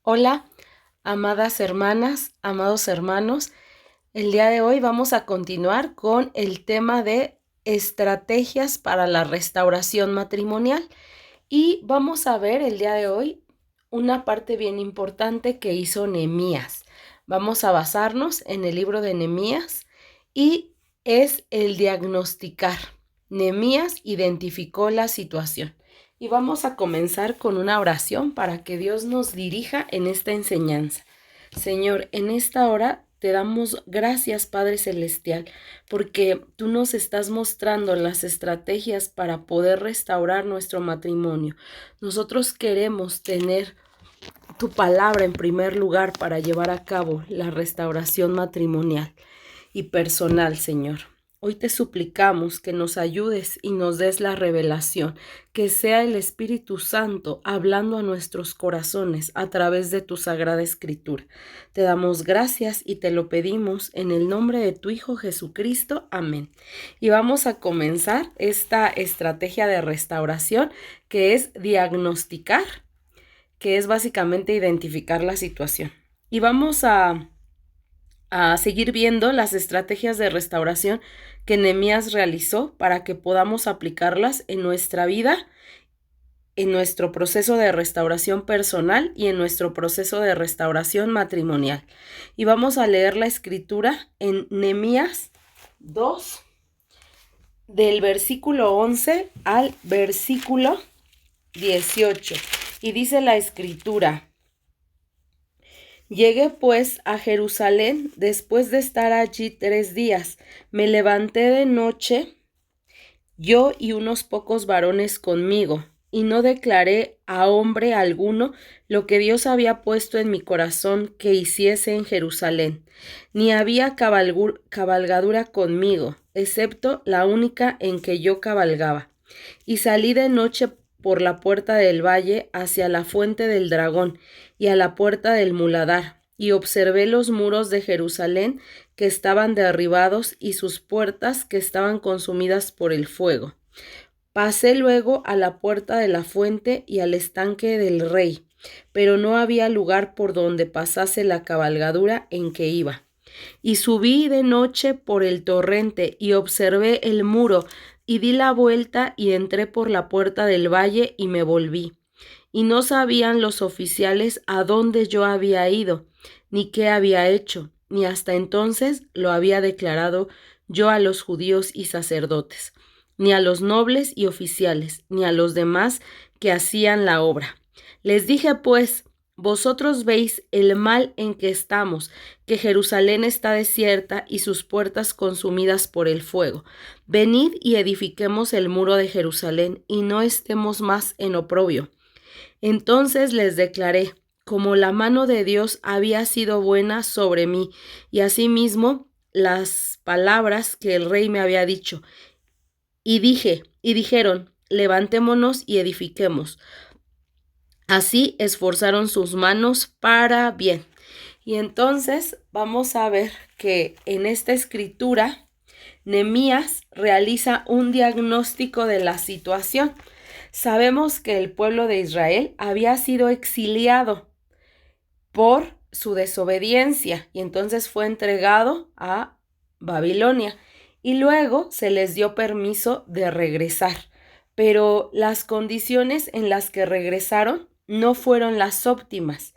Hola, amadas hermanas, amados hermanos. El día de hoy vamos a continuar con el tema de estrategias para la restauración matrimonial y vamos a ver el día de hoy una parte bien importante que hizo Nehemías. Vamos a basarnos en el libro de Nehemías y es el diagnosticar. Nehemías identificó la situación. Y vamos a comenzar con una oración para que Dios nos dirija en esta enseñanza. Señor, en esta hora te damos gracias, Padre Celestial, porque tú nos estás mostrando las estrategias para poder restaurar nuestro matrimonio. Nosotros queremos tener tu palabra en primer lugar para llevar a cabo la restauración matrimonial y personal, Señor. Hoy te suplicamos que nos ayudes y nos des la revelación, que sea el Espíritu Santo hablando a nuestros corazones a través de tu Sagrada Escritura. Te damos gracias y te lo pedimos en el nombre de tu Hijo Jesucristo. Amén. Y vamos a comenzar esta estrategia de restauración que es diagnosticar, que es básicamente identificar la situación. Y vamos a seguir viendo las estrategias de restauración que Nehemías realizó para que podamos aplicarlas en nuestra vida, en nuestro proceso de restauración personal y en nuestro proceso de restauración matrimonial. Y vamos a leer la escritura en Nehemías 2, del versículo 11 al versículo 18. Y dice la escritura: Llegué pues a Jerusalén después de estar allí 3 días. Me levanté de noche, yo y unos pocos varones conmigo, y no declaré a hombre alguno lo que Dios había puesto en mi corazón que hiciese en Jerusalén. Ni había cabalgadura conmigo, excepto la única en que yo cabalgaba. Y salí de noche por la puerta del valle hacia la fuente del dragón y a la puerta del muladar, y observé los muros de Jerusalén que estaban derribados y sus puertas que estaban consumidas por el fuego. Pasé luego a la puerta de la fuente y al estanque del rey, pero no había lugar por donde pasase la cabalgadura en que iba. Y subí de noche por el torrente y observé el muro, y di la vuelta y entré por la puerta del valle y me volví. Y no sabían los oficiales a dónde yo había ido, ni qué había hecho, ni hasta entonces lo había declarado yo a los judíos y sacerdotes, ni a los nobles y oficiales, ni a los demás que hacían la obra. Les dije pues: vosotros veis el mal en que estamos, que Jerusalén está desierta y sus puertas consumidas por el fuego. Venid y edifiquemos el muro de Jerusalén, y no estemos más en oprobio. Entonces les declaré como la mano de Dios había sido buena sobre mí, y asimismo las palabras que el rey me había dicho. Y dijeron: levantémonos y edifiquemos. Así esforzaron sus manos para bien. Y entonces vamos a ver que en esta escritura Nehemías realiza un diagnóstico de la situación. Sabemos que el pueblo de Israel había sido exiliado por su desobediencia y entonces fue entregado a Babilonia y luego se les dio permiso de regresar. Pero las condiciones en las que regresaron no fueron las óptimas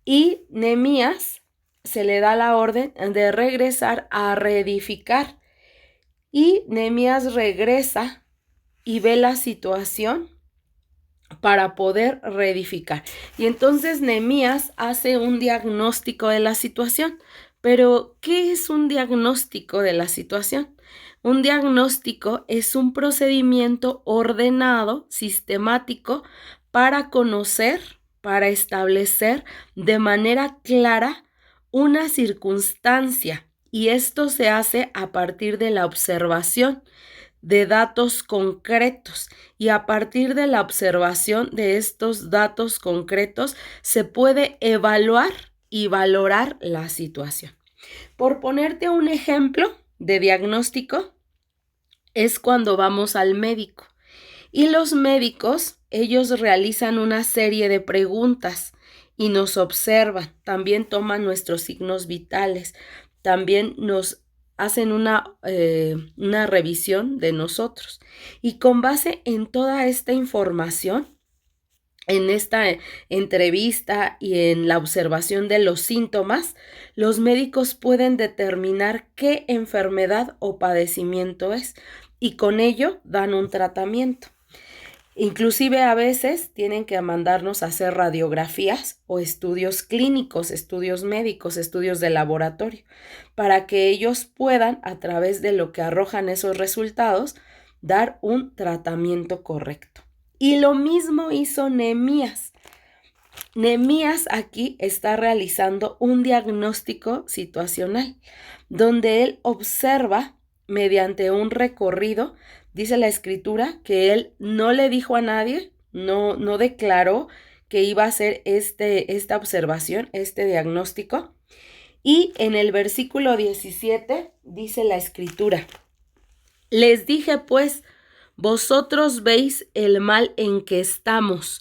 y Nehemías se le da la orden de regresar a reedificar. Y Nehemías regresa y ve la situación para poder reedificar. Y entonces Nehemías hace un diagnóstico de la situación. Pero, ¿qué es un diagnóstico de la situación? Un diagnóstico es un procedimiento ordenado, sistemático, para conocer, para establecer de manera clara una circunstancia. Y esto se hace a partir de la observación de datos concretos, y a partir de la observación de estos datos concretos se puede evaluar y valorar la situación. Por ponerte un ejemplo de diagnóstico, es cuando vamos al médico y los médicos, ellos realizan una serie de preguntas y nos observan, también toman nuestros signos vitales, también nos hacen una revisión de nosotros. Y con base en toda esta información, en esta entrevista y en la observación de los síntomas, los médicos pueden determinar qué enfermedad o padecimiento es y con ello dan un tratamiento. Inclusive a veces tienen que mandarnos a hacer radiografías o estudios clínicos, estudios médicos, estudios de laboratorio, para que ellos puedan, a través de lo que arrojan esos resultados, dar un tratamiento correcto. Y lo mismo hizo Nehemías. Nehemías aquí está realizando un diagnóstico situacional, donde él observa mediante un recorrido. Dice la escritura que él no le dijo a nadie, no declaró que iba a hacer esta observación, este diagnóstico. Y en el versículo 17 dice la escritura: les dije pues, vosotros veis el mal en que estamos,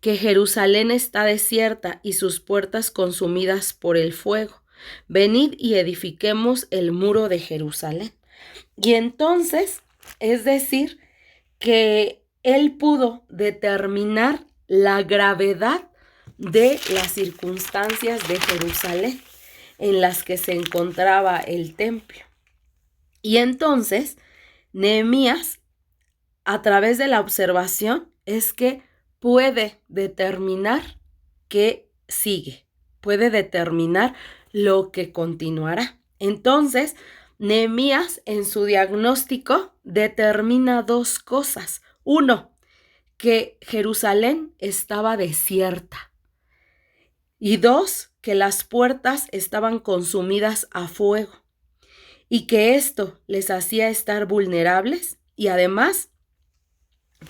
que Jerusalén está desierta y sus puertas consumidas por el fuego. Venid y edifiquemos el muro de Jerusalén. Y entonces, es decir, que él pudo determinar la gravedad de las circunstancias de Jerusalén en las que se encontraba el templo. Y entonces, Nehemías, a través de la observación, es que puede determinar qué sigue, puede determinar lo que continuará. Entonces, Nehemías en su diagnóstico determina dos cosas. Uno, que Jerusalén estaba desierta. Y dos, que las puertas estaban consumidas a fuego. Y que esto les hacía estar vulnerables y además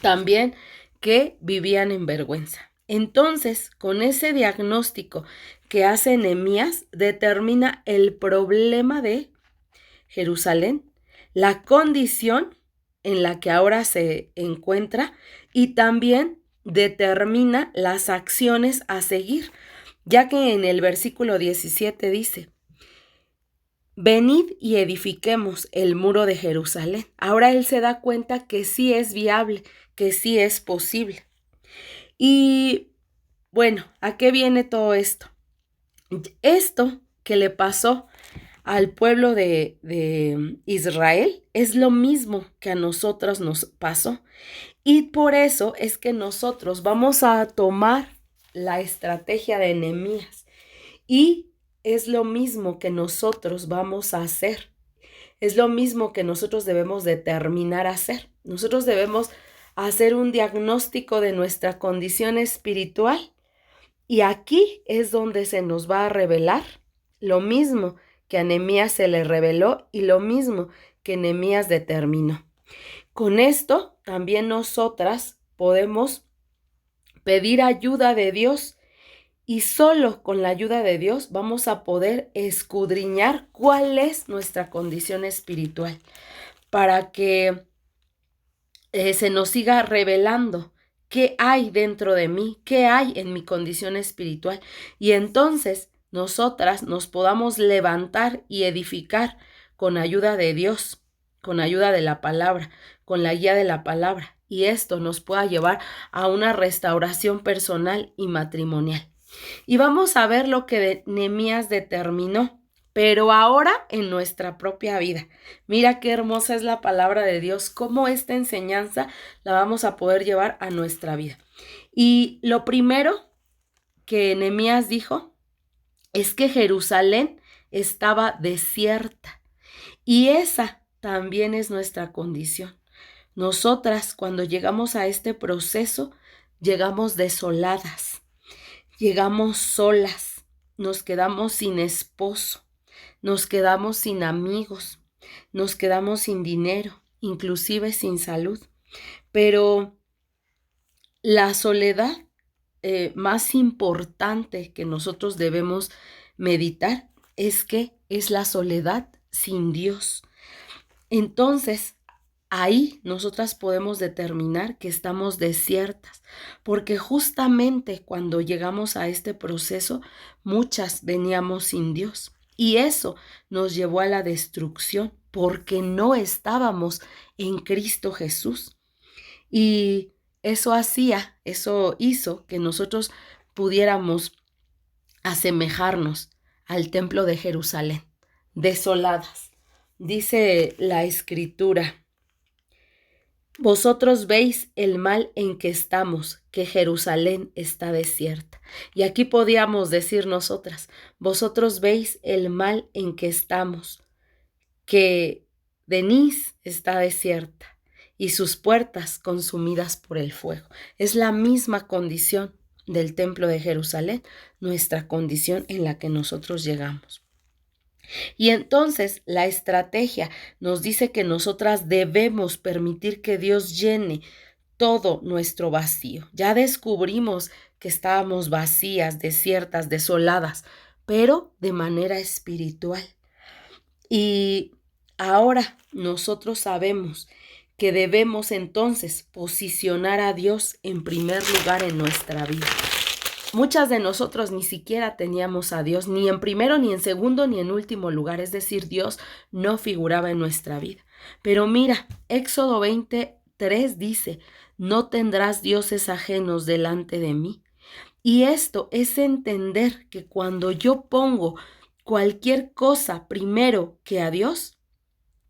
también que vivían en vergüenza. Entonces, con ese diagnóstico que hace Nehemías, determina el problema de Jerusalén, la condición en la que ahora se encuentra y también determina las acciones a seguir, ya que en el versículo 17 dice: venid y edifiquemos el muro de Jerusalén. Ahora él se da cuenta que sí es viable, que sí es posible. Y bueno, ¿a qué viene todo esto? Esto que le pasó al pueblo de Israel es lo mismo que a nosotros nos pasó. Y por eso es que nosotros vamos a tomar la estrategia de Nehemías. Y es lo mismo que nosotros vamos a hacer. Es lo mismo que nosotros debemos determinar hacer. Nosotros debemos hacer un diagnóstico de nuestra condición espiritual. Y aquí es donde se nos va a revelar lo mismo que a Nehemías se le reveló y lo mismo que Nehemías determinó. Con esto también nosotras podemos pedir ayuda de Dios y solo con la ayuda de Dios vamos a poder escudriñar cuál es nuestra condición espiritual para que se nos siga revelando qué hay dentro de mí, qué hay en mi condición espiritual. Y entonces nosotras nos podamos levantar y edificar con ayuda de Dios, con ayuda de la palabra, con la guía de la palabra. Y esto nos pueda llevar a una restauración personal y matrimonial. Y vamos a ver lo que Nehemías determinó, pero ahora en nuestra propia vida. Mira qué hermosa es la palabra de Dios, cómo esta enseñanza la vamos a poder llevar a nuestra vida. Y lo primero que Nehemías dijo es que Jerusalén estaba desierta. Y esa también es nuestra condición. Nosotras, cuando llegamos a este proceso, llegamos desoladas, llegamos solas, nos quedamos sin esposo, nos quedamos sin amigos, nos quedamos sin dinero, inclusive sin salud. Pero la soledad más importante que nosotros debemos meditar es que es la soledad sin Dios. Entonces, ahí nosotras podemos determinar que estamos desiertas, porque justamente cuando llegamos a este proceso, muchas veníamos sin Dios y eso nos llevó a la destrucción porque no estábamos en Cristo Jesús. Y eso hizo que nosotros pudiéramos asemejarnos al templo de Jerusalén, desoladas. Dice la Escritura: vosotros veis el mal en que estamos, que Jerusalén está desierta. Y aquí podíamos decir nosotras: vosotros veis el mal en que estamos, que Denise está desierta y sus puertas consumidas por el fuego. Es la misma condición del templo de Jerusalén, nuestra condición en la que nosotros llegamos. Y entonces la estrategia nos dice que nosotras debemos permitir que Dios llene todo nuestro vacío. Ya descubrimos que estábamos vacías, desiertas, desoladas, pero de manera espiritual. Y ahora nosotros sabemos que debemos entonces posicionar a Dios en primer lugar en nuestra vida. Muchas de nosotros ni siquiera teníamos a Dios ni en primero, ni en segundo, ni en último lugar. Es decir, Dios no figuraba en nuestra vida. Pero mira, Éxodo 23 dice: no tendrás dioses ajenos delante de mí. Y esto es entender que cuando yo pongo cualquier cosa primero que a Dios,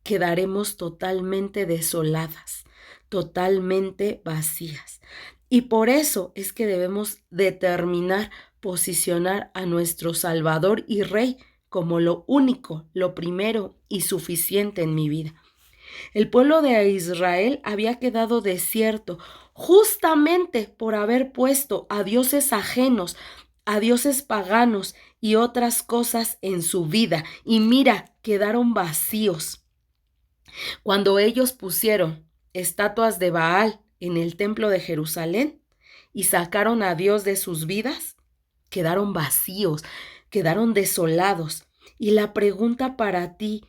quedaremos totalmente desoladas, totalmente vacías. Y por eso es que debemos determinar posicionar a nuestro Salvador y Rey como lo único, lo primero y suficiente en mi vida. El pueblo de Israel había quedado desierto justamente por haber puesto a dioses ajenos, a dioses paganos y otras cosas en su vida. Y mira, quedaron vacíos. Cuando ellos pusieron estatuas de Baal en el templo de Jerusalén y sacaron a Dios de sus vidas, quedaron vacíos, quedaron desolados. Y la pregunta para ti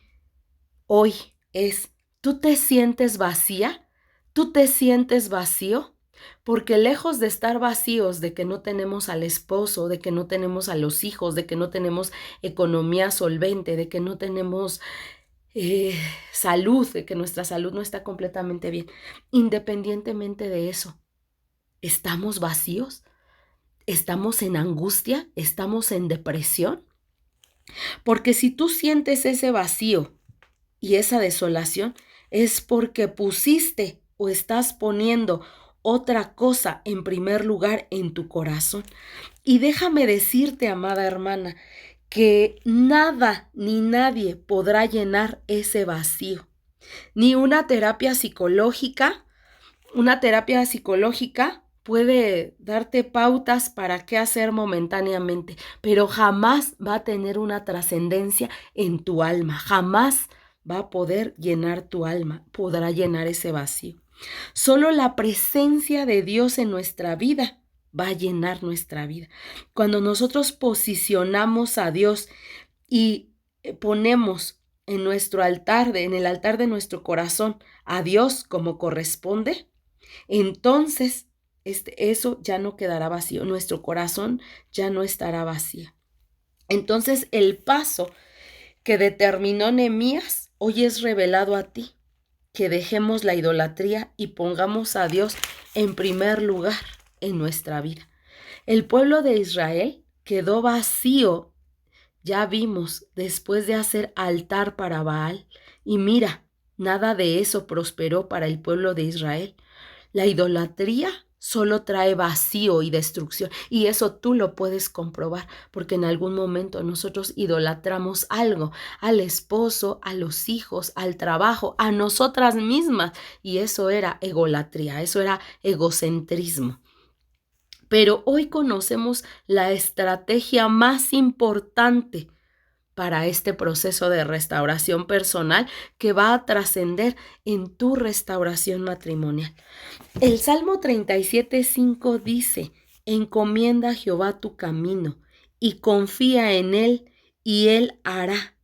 hoy es: ¿tú te sientes vacía? ¿Tú te sientes vacío? Porque lejos de estar vacíos, de que no tenemos al esposo, de que no tenemos a los hijos, de que no tenemos economía solvente, de que no tenemos salud, de que nuestra salud no está completamente bien, independientemente de eso, ¿estamos vacíos? ¿Estamos en angustia? ¿Estamos en depresión? Porque si tú sientes ese vacío y esa desolación, es porque pusiste o estás poniendo otra cosa en primer lugar en tu corazón. Y déjame decirte, amada hermana, que nada ni nadie podrá llenar ese vacío. Ni una terapia psicológica. Una terapia psicológica puede darte pautas para qué hacer momentáneamente, pero jamás va a tener una trascendencia en tu alma. Jamás va a poder llenar tu alma, podrá llenar ese vacío. Solo la presencia de Dios en nuestra vida va a llenar nuestra vida. Cuando nosotros posicionamos a Dios y ponemos en nuestro altar, en el altar de nuestro corazón, a Dios como corresponde, entonces eso ya no quedará vacío. Nuestro corazón ya no estará vacío. Entonces el paso que determinó Nehemías hoy es revelado a ti: que dejemos la idolatría y pongamos a Dios en primer lugar en nuestra vida. El pueblo de Israel quedó vacío, ya vimos, después de hacer altar para Baal. Y mira, nada de eso prosperó para el pueblo de Israel. La idolatría solo trae vacío y destrucción. Y eso tú lo puedes comprobar, porque en algún momento nosotros idolatramos algo: al esposo, a los hijos, al trabajo, a nosotras mismas. Y eso era egolatría, eso era egocentrismo. Pero hoy conocemos la estrategia más importante para este proceso de restauración personal que va a trascender en tu restauración matrimonial. El Salmo 37:5 dice: encomienda a Jehová tu camino y confía en él y él hará.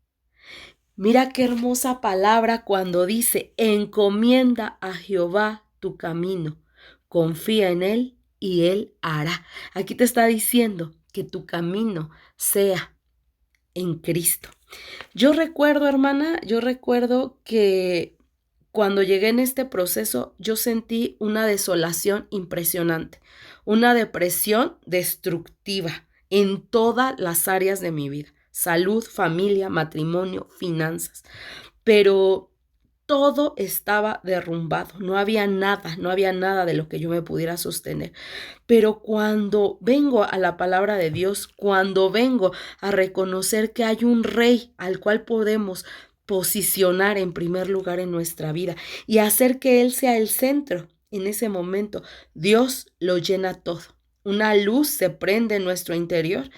Mira qué hermosa palabra cuando dice, encomienda a Jehová tu camino, confía en Él y Él hará. Aquí te está diciendo que tu camino sea en Cristo. Yo recuerdo, hermana, que cuando llegué en este proceso, yo sentí una desolación impresionante, una depresión destructiva en todas las áreas de mi vida, salud, familia, matrimonio, finanzas, pero todo estaba derrumbado, no había nada de lo que yo me pudiera sostener. Pero cuando vengo a la palabra de Dios, cuando vengo a reconocer que hay un rey al cual podemos posicionar en primer lugar en nuestra vida y hacer que Él sea el centro, en ese momento Dios lo llena todo. Una luz se prende en nuestro interior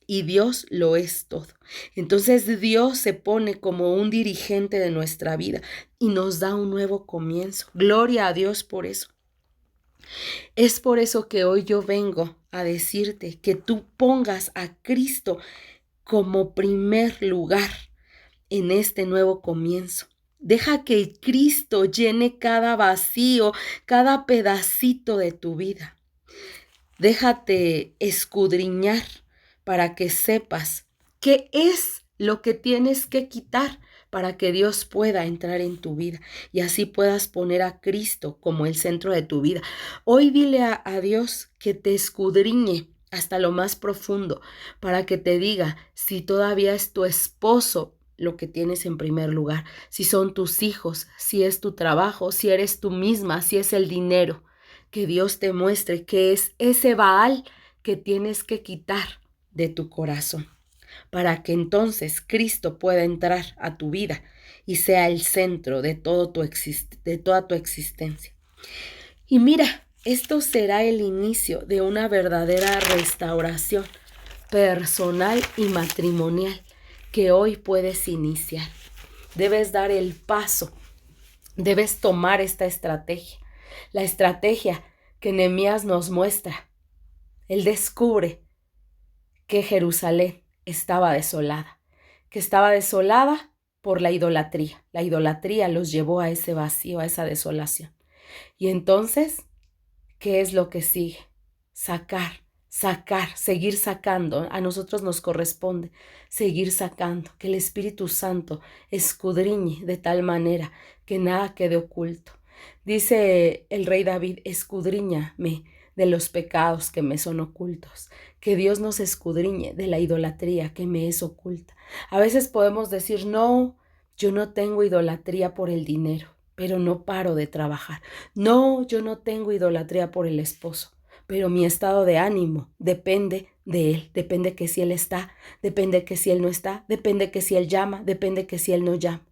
y Dios lo es todo. Entonces Dios se pone como un dirigente de nuestra vida y nos da un nuevo comienzo. Gloria a Dios por eso. Es por eso que hoy yo vengo a decirte que tú pongas a Cristo como primer lugar en este nuevo comienzo. Deja que Cristo llene cada vacío, cada pedacito de tu vida. Déjate escudriñar para que sepas qué es lo que tienes que quitar para que Dios pueda entrar en tu vida y así puedas poner a Cristo como el centro de tu vida. Hoy dile a Dios que te escudriñe hasta lo más profundo para que te diga si todavía es tu esposo lo que tienes en primer lugar, si son tus hijos, si es tu trabajo, si eres tú misma, si es el dinero. Que Dios te muestre que es ese Baal que tienes que quitar de tu corazón, para que entonces Cristo pueda entrar a tu vida y sea el centro de toda tu existencia. Y mira, esto será el inicio de una verdadera restauración personal y matrimonial que hoy puedes iniciar. Debes dar el paso, debes tomar esta estrategia, la estrategia que Nehemías nos muestra. Él descubre que Jerusalén estaba desolada por la idolatría. La idolatría los llevó a ese vacío, a esa desolación. Y entonces, ¿qué es lo que sigue? Sacar, seguir sacando. A nosotros nos corresponde seguir sacando, que el Espíritu Santo escudriñe de tal manera que nada quede oculto. Dice el rey David, escudriñame de los pecados que me son ocultos, que Dios nos escudriñe de la idolatría que me es oculta. A veces podemos decir, no, yo no tengo idolatría por el dinero, pero no paro de trabajar. No, yo no tengo idolatría por el esposo, pero mi estado de ánimo depende de él, depende que si él está, depende que si él no está, depende que si él llama, depende que si él no llama.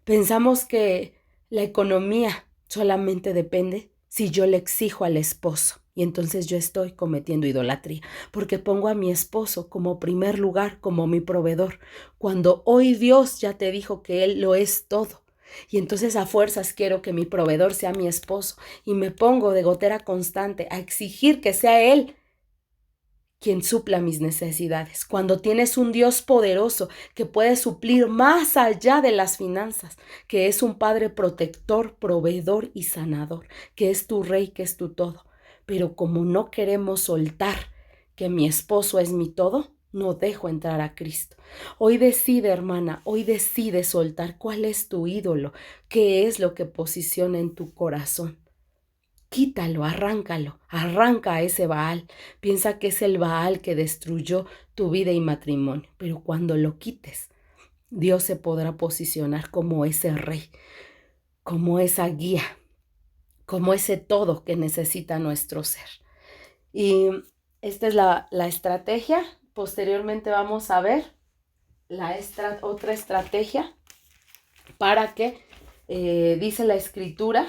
Pensamos que la economía solamente depende si yo le exijo al esposo y entonces yo estoy cometiendo idolatría porque pongo a mi esposo como primer lugar, como mi proveedor, cuando hoy Dios ya te dijo que Él lo es todo. Y entonces a fuerzas quiero que mi proveedor sea mi esposo y me pongo de gotera constante a exigir que sea Él quien supla mis necesidades. Cuando tienes un Dios poderoso que puede suplir más allá de las finanzas, que es un Padre protector, proveedor y sanador, que es tu Rey, que es tu todo. Pero como no queremos soltar que mi esposo es mi todo, no dejo entrar a Cristo. Hoy decide, hermana, hoy decide soltar cuál es tu ídolo, qué es lo que posiciona en tu corazón. Quítalo, arráncalo, arranca a ese Baal. Piensa que es el Baal que destruyó tu vida y matrimonio, pero cuando lo quites, Dios se podrá posicionar como ese rey, como esa guía, como ese todo que necesita nuestro ser. Y esta es la estrategia. Posteriormente vamos a ver otra estrategia para que, dice la Escritura,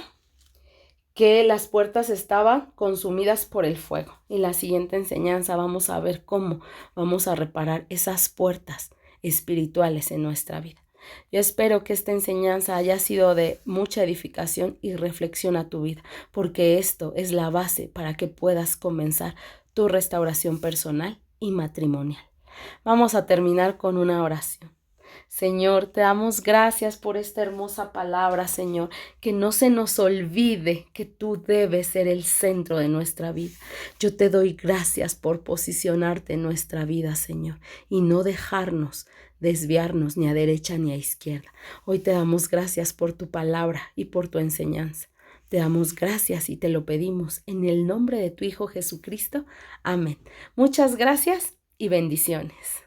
que las puertas estaban consumidas por el fuego. En la siguiente enseñanza vamos a ver cómo vamos a reparar esas puertas espirituales en nuestra vida. Yo espero que esta enseñanza haya sido de mucha edificación y reflexión a tu vida, porque esto es la base para que puedas comenzar tu restauración personal y matrimonial. Vamos a terminar con una oración. Señor, te damos gracias por esta hermosa palabra, Señor, que no se nos olvide que tú debes ser el centro de nuestra vida. Yo te doy gracias por posicionarte en nuestra vida, Señor, y no dejarnos desviarnos ni a derecha ni a izquierda. Hoy te damos gracias por tu palabra y por tu enseñanza. Te damos gracias y te lo pedimos en el nombre de tu Hijo Jesucristo. Amén. Muchas gracias y bendiciones.